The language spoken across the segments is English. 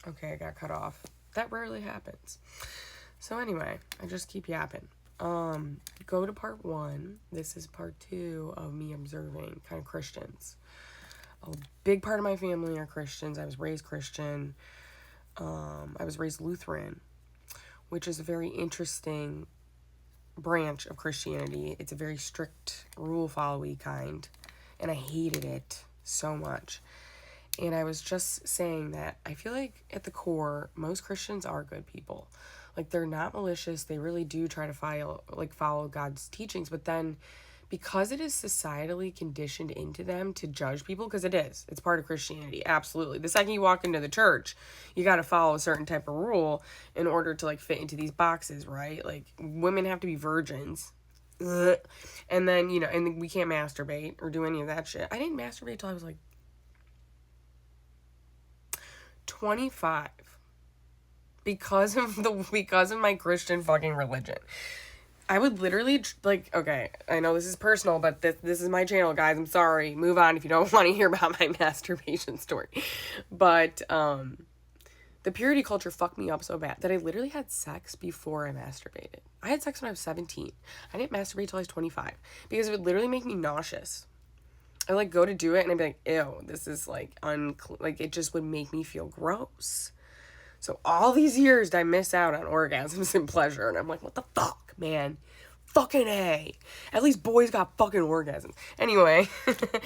Okay, I got cut off. That rarely happens. So anyway, I just keep yapping. Go to part 1. This is part 2 of me observing kind of Christians. A big part of my family are Christians. I was raised Christian. I was raised Lutheran, which is a very interesting branch of Christianity. It's a very strict, rule-followy kind, and I hated it so much. And I was just saying that I feel like at the core, most Christians are good people. Like, they're not malicious. They really do try to follow God's teachings. But then, because it is societally conditioned into them to judge people, because it's part of Christianity, absolutely. The second you walk into the church, you got to follow a certain type of rule in order to, like, fit into these boxes, right? Like, women have to be virgins. Ugh. And then, and we can't masturbate or do any of that shit. I didn't masturbate till I was, like, 25 because of my Christian fucking religion. I would literally, okay, I know this is personal, but this is my channel, guys. I'm sorry. Move on if you don't want to hear about my masturbation story. But the purity culture fucked me up so bad that I literally had sex before I masturbated. I had sex when I was 17. I didn't masturbate till I was 25 because it would literally make me nauseous. I go to do it and I'd be like, ew, this is it just would make me feel gross. So all these years I miss out on orgasms and pleasure, and I'm like, what the fuck, man? Fucking A. At least boys got fucking orgasms. Anyway,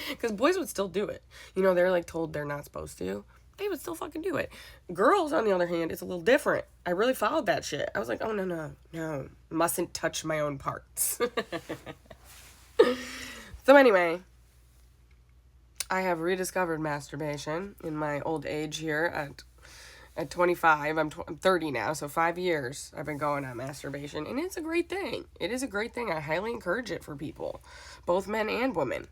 because boys would still do it. They're told they're not supposed to. They would still fucking do it. Girls, on the other hand, it's a little different. I really followed that shit. I was like, oh, no. Mustn't touch my own parts. So anyway, I have rediscovered masturbation in my old age here at 25. I'm 30 now, so 5 years I've been going on masturbation, and it's a great thing. It is a great thing. I highly encourage it for people, both men and women.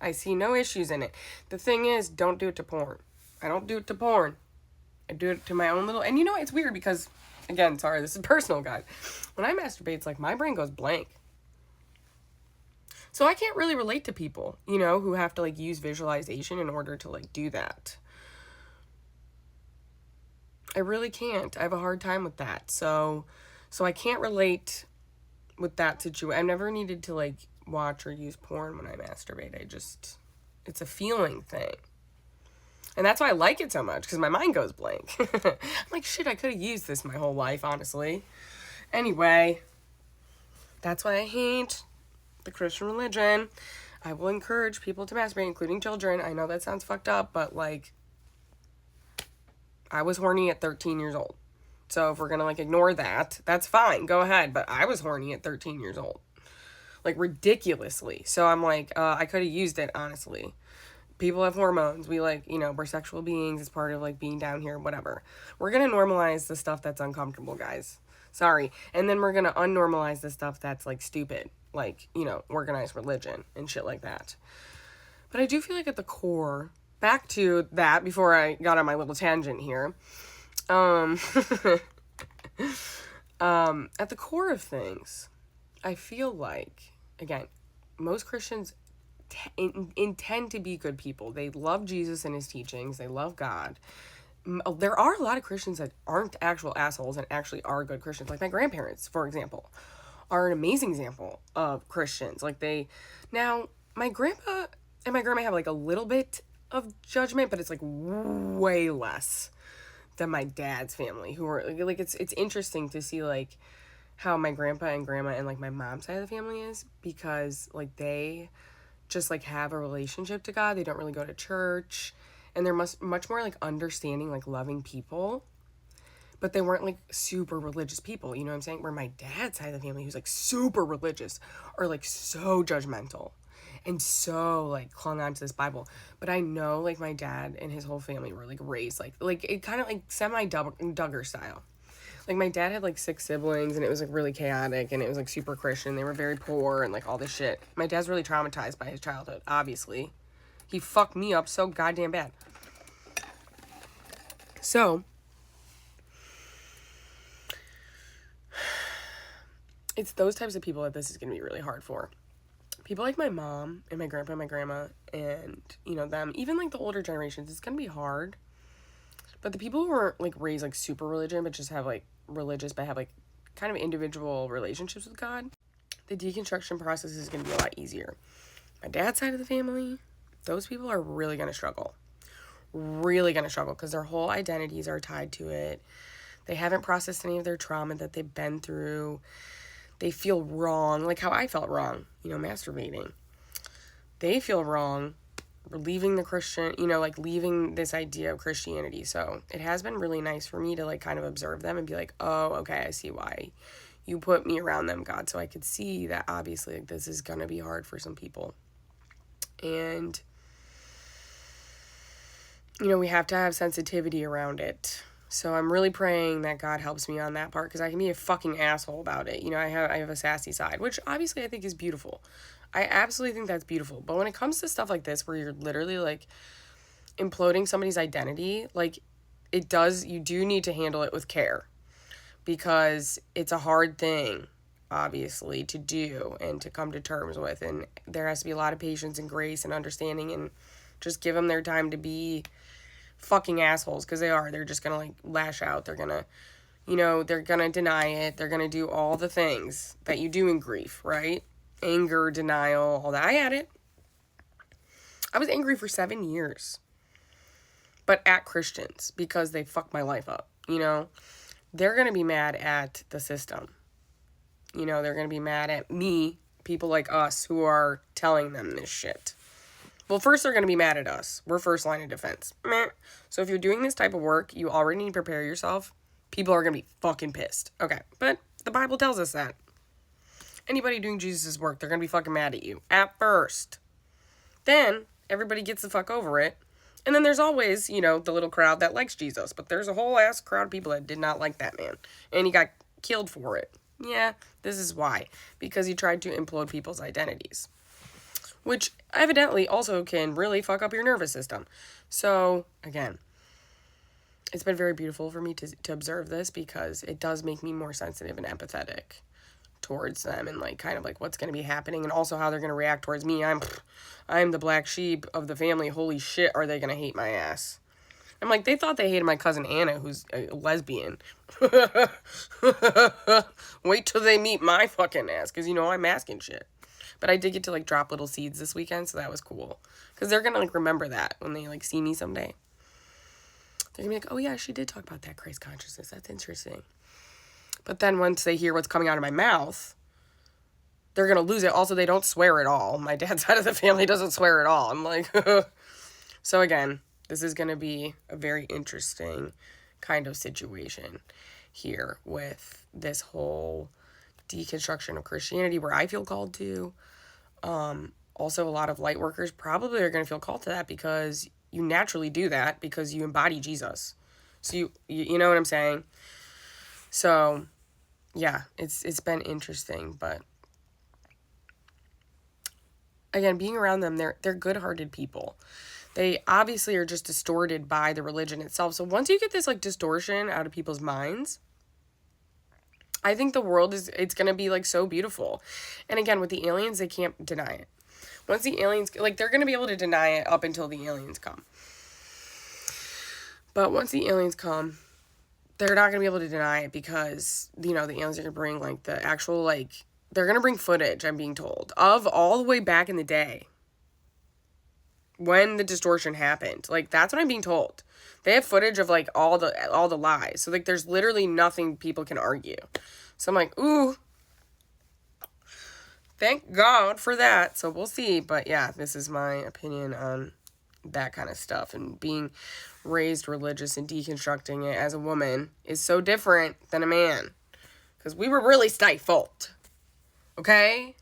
I see no issues in it. The thing is, don't do it to porn. I don't do it to porn. I do it to my own little... And it's weird because, again, sorry, this is personal, guys. When I masturbate, it's my brain goes blank. So I can't really relate to people, who have to, use visualization in order to, do that. I really can't. I have a hard time with that. So I can't relate with that situation. I've never needed to, watch or use porn when I masturbate. It's a feeling thing. And that's why I like it so much, because my mind goes blank. I'm like, shit, I could have used this my whole life, honestly. Anyway, that's why I hate the Christian religion. I will encourage people to masturbate, including children. I know that sounds fucked up, but I was horny at 13 years old. So if we're gonna ignore that, that's fine. Go ahead. But I was horny at 13 years old. Ridiculously. So I'm I could have used it, honestly. People have hormones. We we're sexual beings. It's part of being down here, whatever. We're gonna normalize the stuff that's uncomfortable, guys. Sorry. And then we're gonna unnormalize the stuff that's stupid. Organized religion and shit like that. But I do feel at the core, back to that before I got on my little tangent here, at the core of things, I feel again, most Christians intend to be good people. They love Jesus and his teachings. They love God. There are a lot of Christians that aren't actual assholes and actually are good Christians. My grandparents, for example, are an amazing example of Christians. Now, my grandpa and my grandma have a little bit of judgment, but it's way less than my dad's family, who are it's interesting to see how my grandpa and grandma and my mom's side of the family is, because they just have a relationship to God. They don't really go to church, and they're much more understanding, loving people. But they weren't super religious people, you know what I'm saying? Where my dad's side of the family, who's super religious, are so judgmental and so clung on to this Bible. But I know my dad and his whole family were raised it kind of semi Duggar style. My dad had 6 siblings, and it was really chaotic, and it was super Christian. They were very poor and all this shit. My dad's really traumatized by his childhood, obviously. He fucked me up so goddamn bad. So it's those types of people that this is going to be really hard for. People like my mom and my grandpa and my grandma and, them, even the older generations, it's going to be hard. But the people who aren't like raised like super religion, but just have like religious, but have like kind of individual relationships with God, the deconstruction process is going to be a lot easier. My dad's side of the family, those people are really going to struggle. Really going to struggle because their whole identities are tied to it. They haven't processed any of their trauma that they've been through. They feel wrong, like how I felt wrong, masturbating. They feel wrong leaving the Christian, like leaving this idea of Christianity. So it has been really nice for me to like kind of observe them and be like, oh, okay, I see why you put me around them, God. So I could see that obviously like, this is going to be hard for some people. And we have to have sensitivity around it. So I'm really praying that God helps me on that part because I can be a fucking asshole about it. I have a sassy side, which obviously I think is beautiful. I absolutely think that's beautiful. But when it comes to stuff like this where you're literally like imploding somebody's identity, like you do need to handle it with care because it's a hard thing, obviously, to do and to come to terms with. And there has to be a lot of patience and grace and understanding and just give them their time to be fucking assholes because they are. They're just gonna like lash out. They're gonna, they're gonna deny it. They're gonna do all the things that you do in grief, right? Anger, denial, all that. I had it. I was angry for 7 years, but at Christians because they fucked my life up. They're gonna be mad at the system. They're gonna be mad at me, people like us who are telling them this shit. Well, first, they're going to be mad at us. We're first line of defense. Meh. So if you're doing this type of work, you already need to prepare yourself. People are going to be fucking pissed. Okay, but the Bible tells us that. Anybody doing Jesus' work, they're going to be fucking mad at you. At first. Then, everybody gets the fuck over it. And then there's always, the little crowd that likes Jesus. But there's a whole ass crowd of people that did not like that man. And he got killed for it. Yeah, this is why. Because he tried to implode people's identities. Which evidently also can really fuck up your nervous system. So, again, it's been very beautiful for me to observe this because it does make me more sensitive and empathetic towards them and like kind of like what's going to be happening and also how they're going to react towards me. I'm the black sheep of the family. Holy shit, are they going to hate my ass? I'm like, they thought they hated my cousin Anna, who's a lesbian. Wait till they meet my fucking ass because, I'm asking shit. But I did get to, like, drop little seeds this weekend, so that was cool. Because they're going to, like, remember that when they, like, see me someday. They're going to be like, oh, yeah, she did talk about that Christ consciousness. That's interesting. But then once they hear what's coming out of my mouth, they're going to lose it. Also, they don't swear at all. My dad's side of the family doesn't swear at all. I'm like, so, again, this is going to be a very interesting kind of situation here with this whole deconstruction of Christianity where I feel called to. Also, a lot of light workers probably are going to feel called to that because you naturally do that because you embody Jesus. So you know what I'm saying? So, yeah, it's been interesting, but again, being around them, they're good-hearted people. They obviously are just distorted by the religion itself. So once you get this like distortion out of people's minds, I think the world it's going to be like so beautiful. And again, with the aliens, they can't deny it. Once the aliens, like they're going to be able to deny it up until the aliens come. But once the aliens come, they're not going to be able to deny it because, the aliens are going to bring like the actual, like, they're going to bring footage, I'm being told, of all the way back in the day when the distortion happened. Like, that's what I'm being told. They have footage of like all the lies. So like there's literally nothing people can argue. So I'm like, ooh, thank God for that. So we'll see. But yeah, this is my opinion on that kind of stuff. And being raised religious and deconstructing it as a woman is so different than a man. Because we were really stifled. Okay?